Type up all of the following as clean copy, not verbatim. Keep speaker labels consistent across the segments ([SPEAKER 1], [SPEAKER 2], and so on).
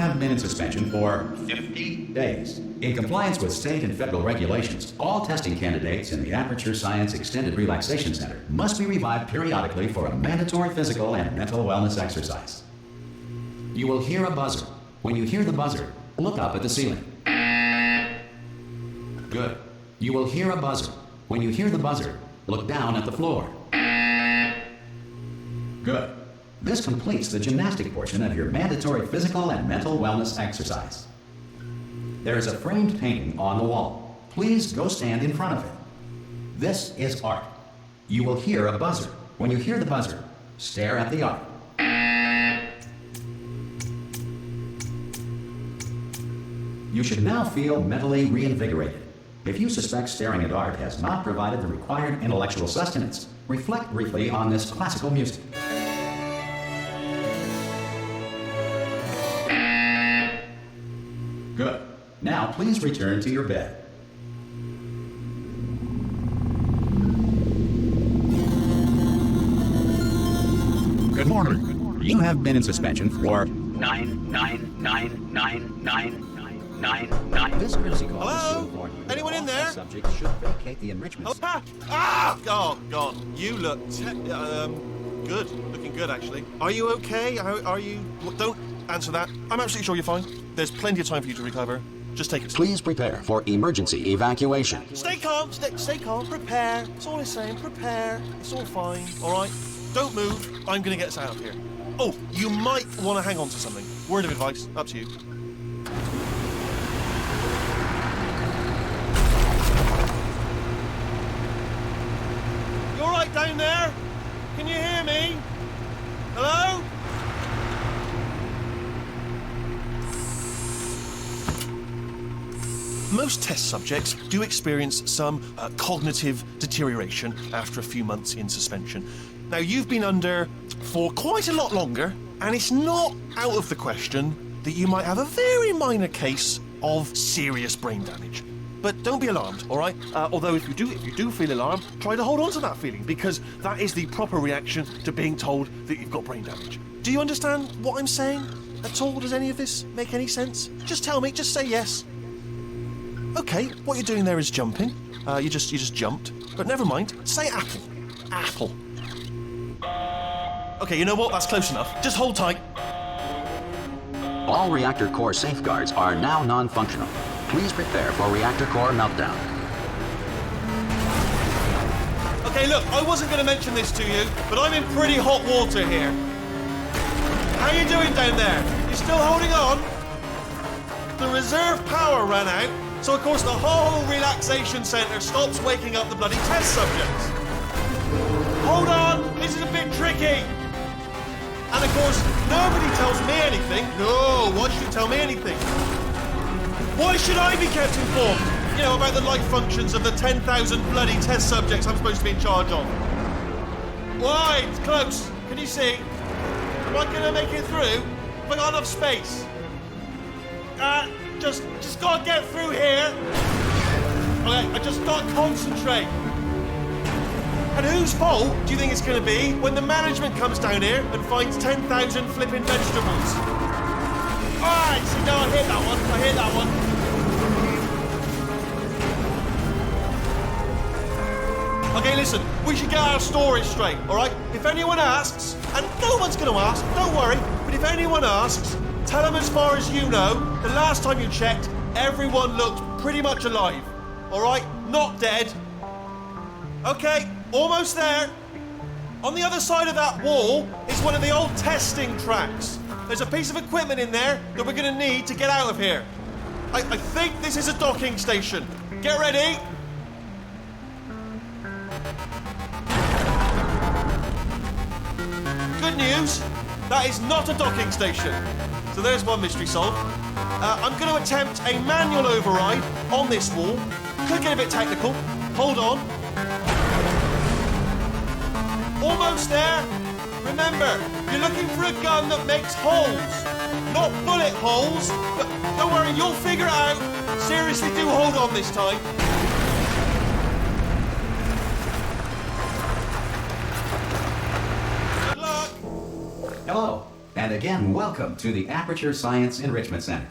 [SPEAKER 1] have been in suspension for 50 days. In compliance with state and federal regulations, all testing candidates in the Aperture Science Extended Relaxation Center must be revived periodically for a mandatory physical and mental wellness exercise. You will hear a buzzer. When you hear the buzzer, look up at the ceiling. Good. You will hear a buzzer. When you hear the buzzer, look down at the floor. Good. This completes the gymnastic portion of your mandatory physical and mental wellness exercise. There is a framed painting on the wall. Please go stand in front of it. This is art. You will hear a buzzer. When you hear the buzzer, stare at the art. You should now feel mentally reinvigorated. If you suspect staring at art has not provided the required intellectual sustenance, reflect briefly on this classical music. Good. Now please return to your bed. Good morning. You have been in suspension for 9999999. This courtesy call is to inform you that
[SPEAKER 2] Anyone in
[SPEAKER 1] all
[SPEAKER 2] there?
[SPEAKER 1] subjects should vacate the enrichment center.
[SPEAKER 2] Oh, God. You look good. Looking good, actually. Are you okay? Are you... Don't answer that. I'm absolutely sure you're fine. There's plenty of time for you to recover. Just take it.
[SPEAKER 3] Please prepare for emergency evacuation.
[SPEAKER 2] Stay calm. Stay calm. Prepare. That's all I'm saying. Prepare. It's all fine. All right? Don't move. I'm going to get us out of here. Oh, you might want to hang on to something. Word of advice. Up to you. You all right down there? Can you hear me? Hello? Most test subjects do experience some cognitive deterioration after a few months in suspension. Now, you've been under for quite a lot longer, and it's not out of the question that you might have a very minor case of serious brain damage. But don't be alarmed, all right? Although if you do feel alarmed, try to hold on to that feeling, because that is the proper reaction to being told that you've got brain damage. Do you understand what I'm saying at all? Does any of this make any sense? Just tell me, just say yes. Okay, what you're doing there is jumping. You just jumped. But never mind. Say apple. Apple. Okay, you know what? That's close enough. Just hold tight.
[SPEAKER 3] All reactor core safeguards are now non-functional. Please prepare for reactor core meltdown.
[SPEAKER 2] Okay, look, I wasn't going to mention this to you, but I'm in pretty hot water here. How you doing down there? You still holding on? The reserve power ran out, so of course the whole relaxation centre stops waking up the bloody test subjects. Hold on, this is a bit tricky. And of course, nobody tells me anything. No, why should you tell me anything? Why should I be kept informed? You know, about the life functions of the 10,000 bloody test subjects I'm supposed to be in charge of. Why? It's close. Can you see? Am I gonna make it through? Have I got enough space? Just gotta get through here. Okay, I just gotta concentrate. And whose fault do you think it's going to be when the management comes down here and finds 10,000 flipping vegetables? Alright, see, no, I hear that one. Okay, listen, we should get our story straight, alright? If anyone asks, and no one's going to ask, don't worry, but if anyone asks, tell them as far as you know, the last time you checked, everyone looked pretty much alive, alright? Not dead. Okay. Almost there. On the other side of that wall is one of the old testing tracks. There's a piece of equipment in there that we're going to need to get out of here. I think this is a docking station. Get ready. Good news, that is not a docking station. So there's one mystery solved. I'm going to attempt a manual override on this wall. Could get a bit technical. Hold on. Almost there. Remember, you're looking for a gun that makes holes. Not bullet holes, but don't worry, you'll figure it out. Seriously, do hold on this time. Good luck.
[SPEAKER 1] Hello, And again, welcome to the Aperture Science Enrichment Center.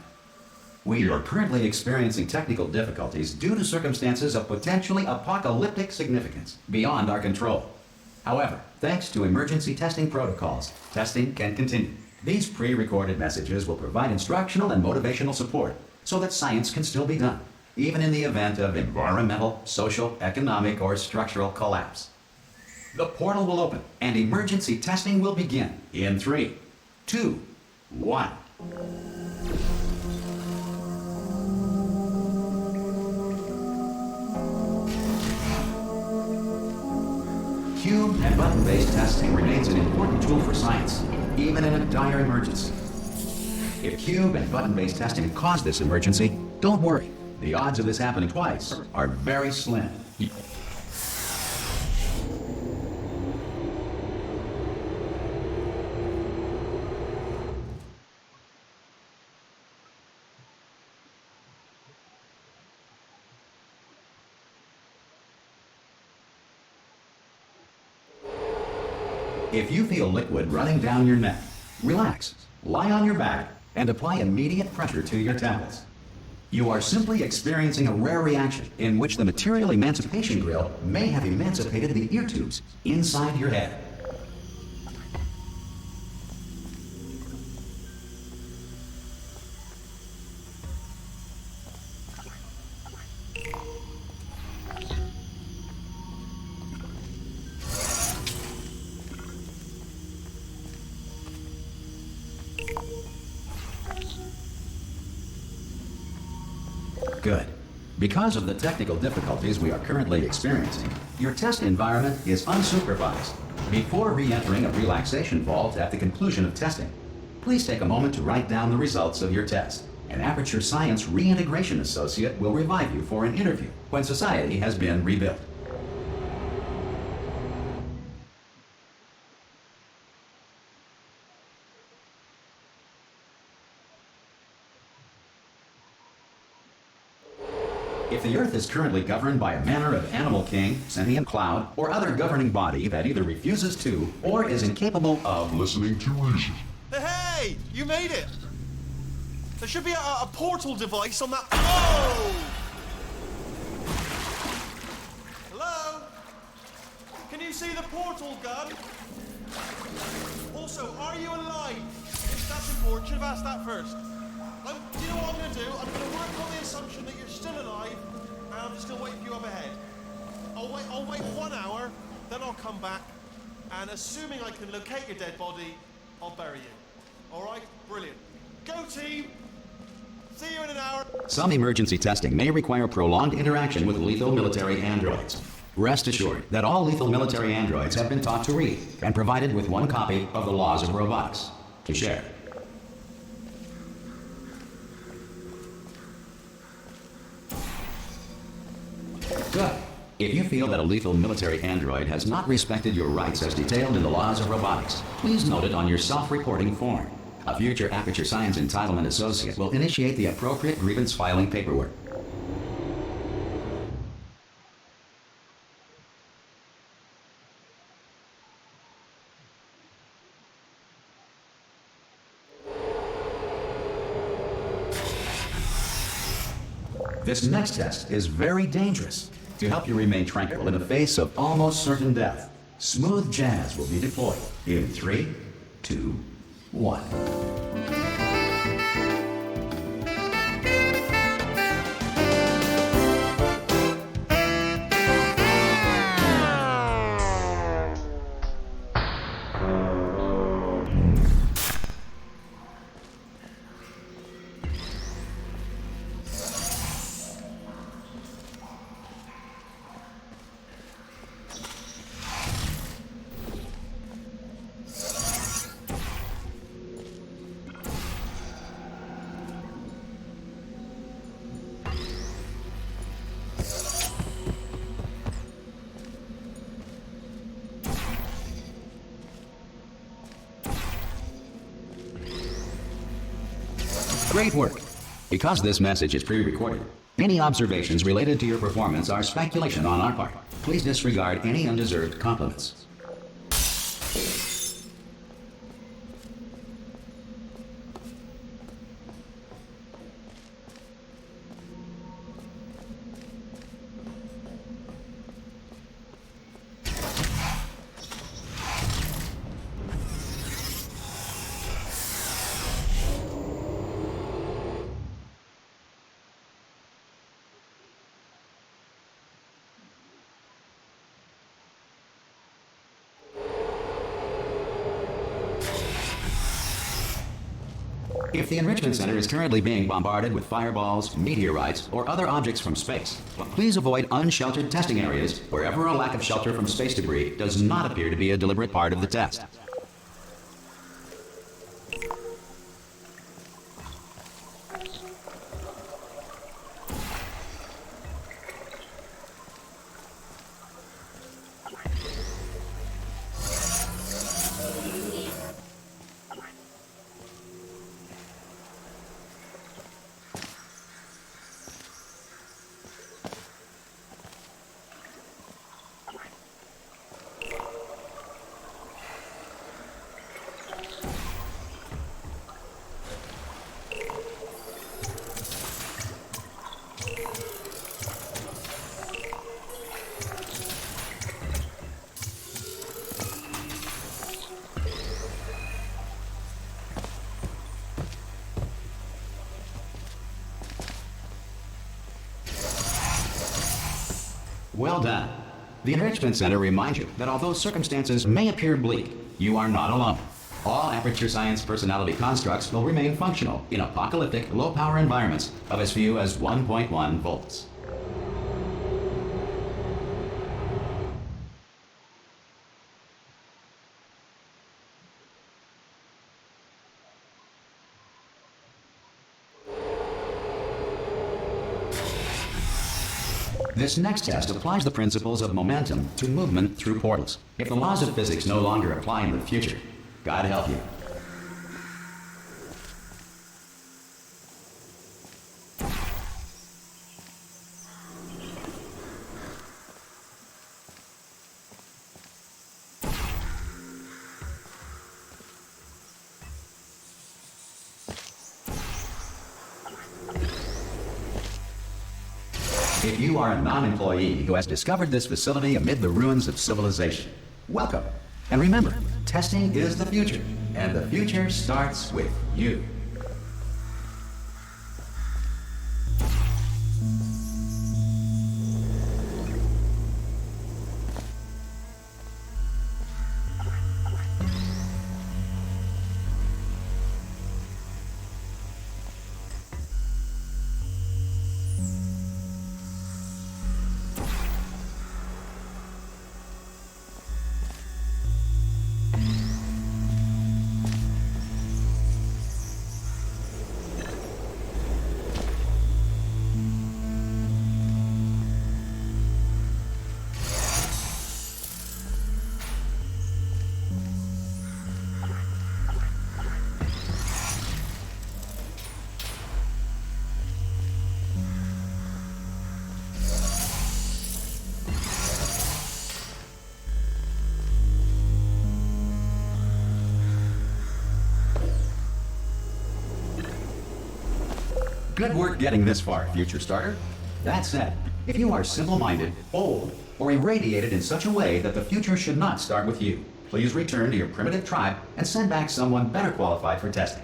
[SPEAKER 1] We are currently experiencing technical difficulties due to circumstances of potentially apocalyptic significance beyond our control. However, thanks to emergency testing protocols, testing can continue. These pre-recorded messages will provide instructional and motivational support so that science can still be done, even in the event of environmental, social, economic, or structural collapse. The portal will open and emergency testing will begin in 3, 2, 1. Cube and button-based testing remains an important tool for science, even in a dire emergency. If cube and button-based testing caused this emergency, don't worry. The odds of this happening twice are very slim. If you feel liquid running down your neck, relax, lie on your back, and apply immediate pressure to your temples. You are simply experiencing a rare reaction in which the material emancipation grill may have emancipated the ear tubes inside your head. Good. Because of the technical difficulties we are currently experiencing, your test environment is unsupervised. Before re-entering a relaxation vault at the conclusion of testing, please take a moment to write down the results of your test. An Aperture Science Reintegration Associate will revive you for an interview when society has been rebuilt. If the Earth is currently governed by a manner of animal king, sentient cloud, or other governing body that either refuses to or is incapable of listening to reason.
[SPEAKER 2] Hey, you made it! There should be a portal device on that. Oh! Hello? Can you see the portal gun? Also, are you alive? That's important. Should have asked that first. Do you know what I'm going to do? I'm going to work on the assumption that you're still alive, and I'm just going to wait for you up ahead. I'll wait 1 hour, then I'll come back, and assuming I can locate your dead body, I'll bury you. All right? Brilliant. Go team! See you in an hour.
[SPEAKER 1] Some emergency testing may require prolonged interaction with lethal military androids. Rest assured that all lethal military androids have been taught to read and provided with one copy of the Laws of Robotics to share. Good. If you feel that a lethal military android has not respected your rights as detailed in the Laws of Robotics, please note it on your self-reporting form. A future Aperture Science Entitlement Associate will initiate the appropriate grievance filing paperwork. This next test is very dangerous. To help you remain tranquil in the face of almost certain death, smooth jazz will be deployed in 3, 2, 1. Great work. Because this message is pre-recorded, any observations related to your performance are speculation on our part. Please disregard any undeserved compliments. if the Enrichment Center is currently being bombarded with fireballs, meteorites, or other objects from space, please avoid unsheltered testing areas wherever a lack of shelter from space debris does not appear to be a deliberate part of the test. Well done. The Enrichment Center reminds you that although circumstances may appear bleak, you are not alone. All Aperture Science personality constructs will remain functional in apocalyptic, low-power environments of as few as 1.1 volts. This next test applies the principles of momentum to movement through portals. If the laws of physics no longer apply in the future, God help you. If you are a non-employee who has discovered this facility amid the ruins of civilization, welcome. And remember, testing is the future, and the future starts with you. Good work getting this far, future starter. That said, if you are simple-minded, old, or irradiated in such a way that the future should not start with you, please return to your primitive tribe and send back someone better qualified for testing.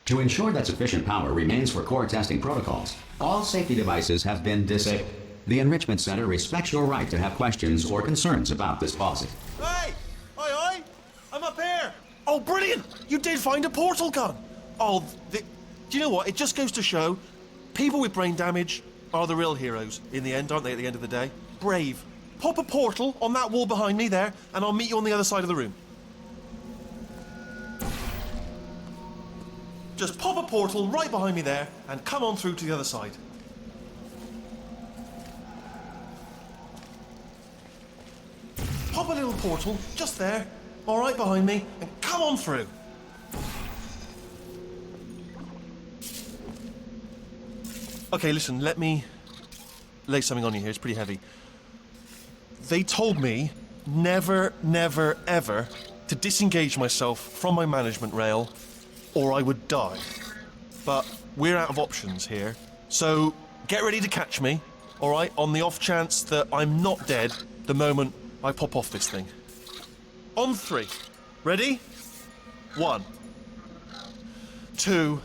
[SPEAKER 1] To ensure that sufficient power remains for core testing protocols, all safety devices have been disabled. The Enrichment Center respects your right to have questions or concerns about this policy.
[SPEAKER 2] Hey! Aye, aye! I'm up here! Oh, brilliant! You did find a portal gun! Oh, do you know what? It just goes to show, people with brain damage are the real heroes in the end, aren't they, at the end of the day? Brave. Pop a portal on that wall behind me there, and I'll meet you on the other side of the room. Just pop a portal right behind me there, and come on through to the other side. Pop a little portal, just there, all right behind me, and come on through. Okay, listen, let me lay something on you here. It's pretty heavy. They told me never, never, ever to disengage myself from my management rail or I would die. But we're out of options here. So get ready to catch me, all right, on the off chance that I'm not dead the moment I pop off this thing. On 3. Ready? 1, 2,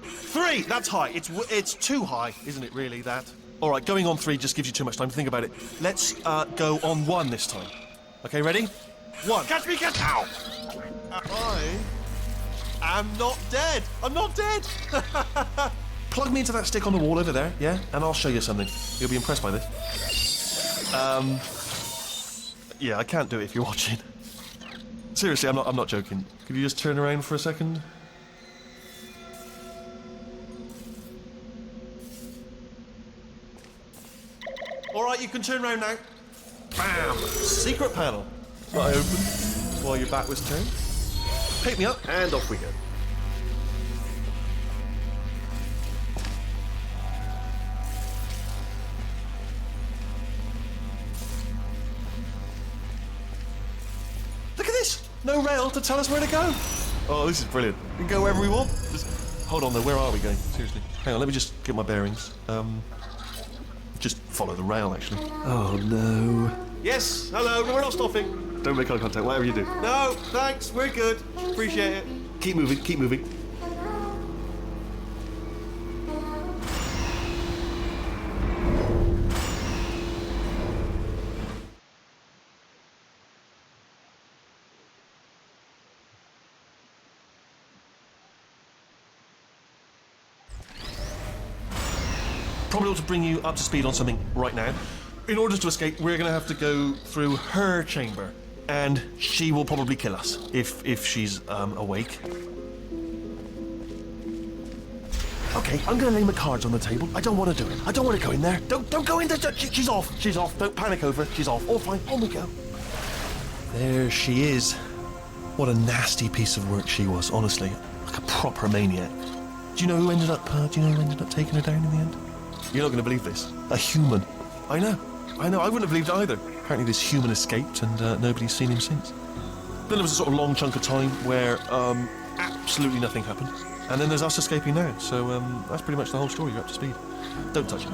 [SPEAKER 2] 3. That's high. It's too high, isn't it, really, that? All right, going on 3 just gives you too much time to think about it. Let's go on 1 this time. Okay, ready? 1. Catch me, catch! Ow! I am not dead. I'm not dead. Plug me into that stick on the wall over there, yeah? And I'll show you something. You'll be impressed by this. Yeah, I can't do it if you're watching. Seriously, I'm not joking. Could you just turn around for a second? All right, you can turn around now. Bam! Secret panel. That I opened while your back was turned. Pick me up, and off we go. Look at this! No rail to tell us where to go. Oh, this is brilliant. We can go wherever we want. Just hold on though, where are we going? Seriously. Hang on, let me just get my bearings. Just follow the rail, actually. Oh, no. Yes, hello, no, we're not stopping. Don't make eye contact, whatever you do. No, thanks, we're good. Appreciate it. Keep moving, keep moving. Probably ought to bring you up to speed on something right now. In order to escape, we're going to have to go through her chamber, and she will probably kill us if she's awake. Okay, I'm going to lay my cards on the table. I don't want to do it. I don't want to go in there. Don't go in there. She's off. She's off. Don't panic over it. She's off. All fine. On we go. There she is. What a nasty piece of work she was, honestly. Like a proper maniac. Do you know who ended up taking her down in the end? You're not going to believe this. A human. I know. I wouldn't have believed it either. Apparently this human escaped and nobody's seen him since. Then there was a sort of long chunk of time where absolutely nothing happened. And then there's us escaping now. So that's pretty much the whole story. You're up to speed. Don't touch it.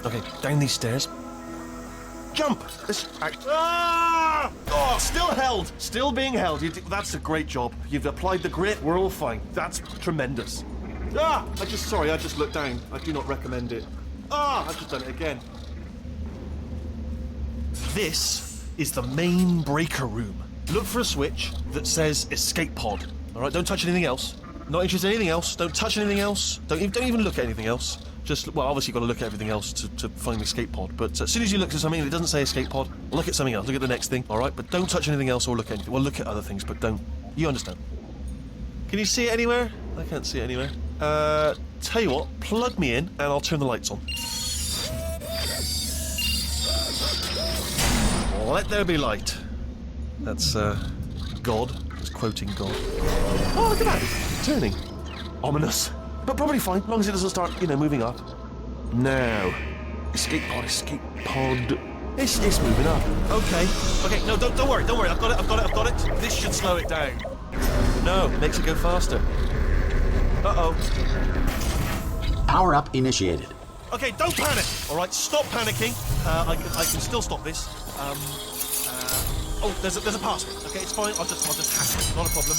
[SPEAKER 2] Okay, down these stairs. Jump! Ah! Oh, still held! Still being held. That's a great job. You've applied the grit, we're all fine. That's tremendous. Ah! I just looked down. I do not recommend it. Ah! I've just done it again. This is the main breaker room. Look for a switch that says escape pod. Alright, don't touch anything else. Not interested in anything else. Don't touch anything else. Don't even look at anything else. Well, obviously you've got to look at everything else to find the escape pod, but as soon as you look at something that doesn't say escape pod, look at something else, look at the next thing, alright? But don't touch anything else or look at anything. Well, look at other things, but don't. You understand. Can you see it anywhere? I can't see it anywhere. Tell you what, plug me in and I'll turn the lights on. Let there be light. That's, God. Just quoting God. Oh, look at that! Turning. Ominous. But probably fine, as long as it doesn't start, moving up. Now, escape pod. It's moving up. Okay, no, don't worry, I've got it. This should slow it down. No, makes it go faster. Uh-oh.
[SPEAKER 3] Power up initiated.
[SPEAKER 2] Okay, don't panic. All right, stop panicking. I can still stop this. Oh, there's a password. Okay, it's fine. I'll just hack it. Not a problem.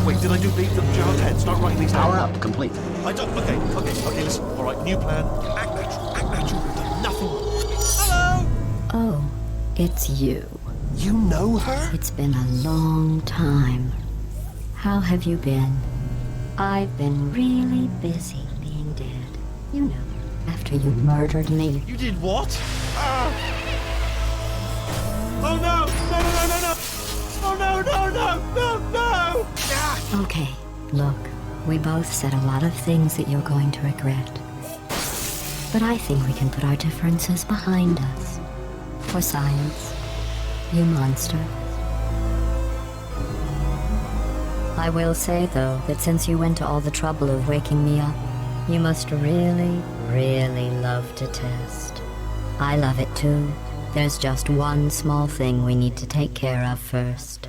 [SPEAKER 2] Wait, did I do beat the child's head? Start writing these down.
[SPEAKER 3] Power up complete.
[SPEAKER 2] I don't. Okay, listen. All right, new plan. Act natural. We've done nothing. Hello!
[SPEAKER 4] Oh, it's you.
[SPEAKER 2] You know her?
[SPEAKER 4] It's been a long time. How have you been? I've been really busy being dead. You know, after you murdered me.
[SPEAKER 2] You did what? Oh no! No! Oh no! Ah!
[SPEAKER 4] Okay, look, we both said a lot of things that you're going to regret. But I think we can put our differences behind us. For science, you monster. I will say, though, that since you went to all the trouble of waking me up, you must really, really love to test. I love it too. There's just one small thing we need to take care of first.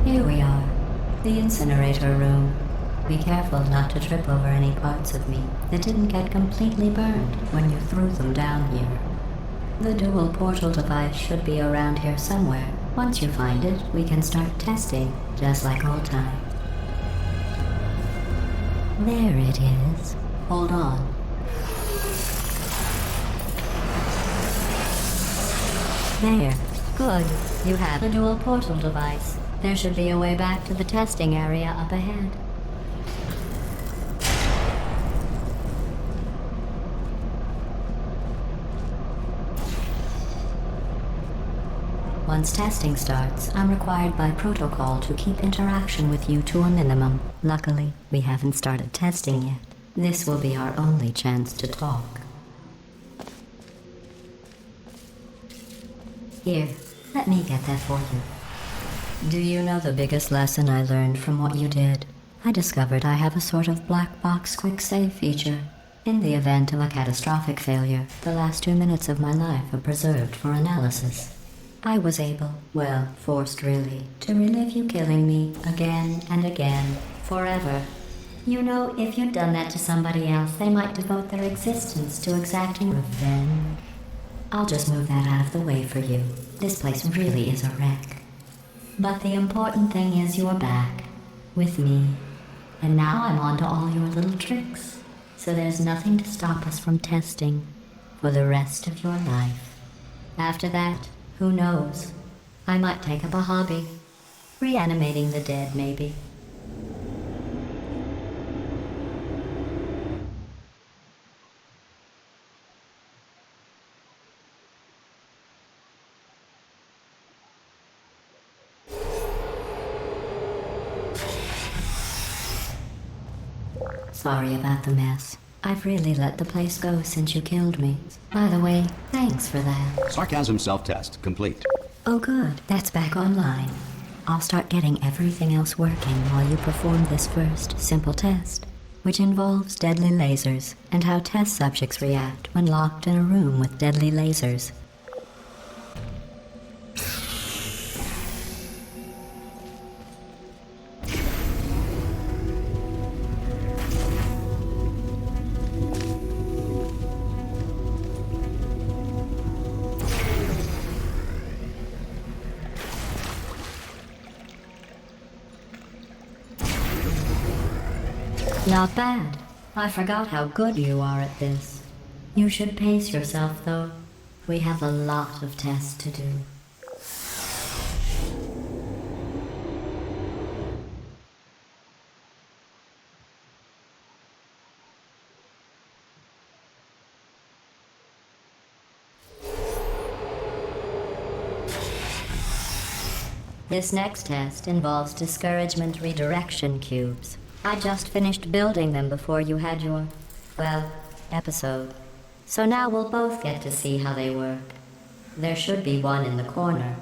[SPEAKER 4] Here we are, the incinerator room. Be careful not to trip over any parts of me that didn't get completely burned when you threw them down here. The dual portal device should be around here somewhere. Once you find it, we can start testing, just like old times. There it is. Hold on. There. Good. You have the dual portal device. There should be a way back to the testing area up ahead. Once testing starts, I'm required by protocol to keep interaction with you to a minimum. Luckily, we haven't started testing yet. This will be our only chance to talk. Here, let me get that for you. Do you know the biggest lesson I learned from what you did? I discovered I have a sort of black box quick save feature. In the event of a catastrophic failure, the last 2 minutes of my life are preserved for analysis. I was able, well, forced really, to relive you killing me again and again, forever. You know, if you'd done that to somebody else, they might devote their existence to exacting revenge. I'll just move that out of the way for you. This place really is a wreck. But the important thing is you're back, with me. And now I'm on to all your little tricks. So there's nothing to stop us from testing for the rest of your life. After that, who knows? I might take up a hobby. Reanimating the dead, maybe. Sorry about the mess. I've really let the place go since you killed me. By the way, thanks for that.
[SPEAKER 1] Sarcasm self-test complete.
[SPEAKER 4] Oh good, that's back online. I'll start getting everything else working while you perform this first, simple test, which involves deadly lasers and how test subjects react when locked in a room with deadly lasers. Not bad. I forgot how good you are at this. You should pace yourself, though. We have a lot of tests to do. This next test involves discouragement redirection cubes. I just finished building them before you had your, well, episode. So now we'll both get to see how they work. There should be one in the corner.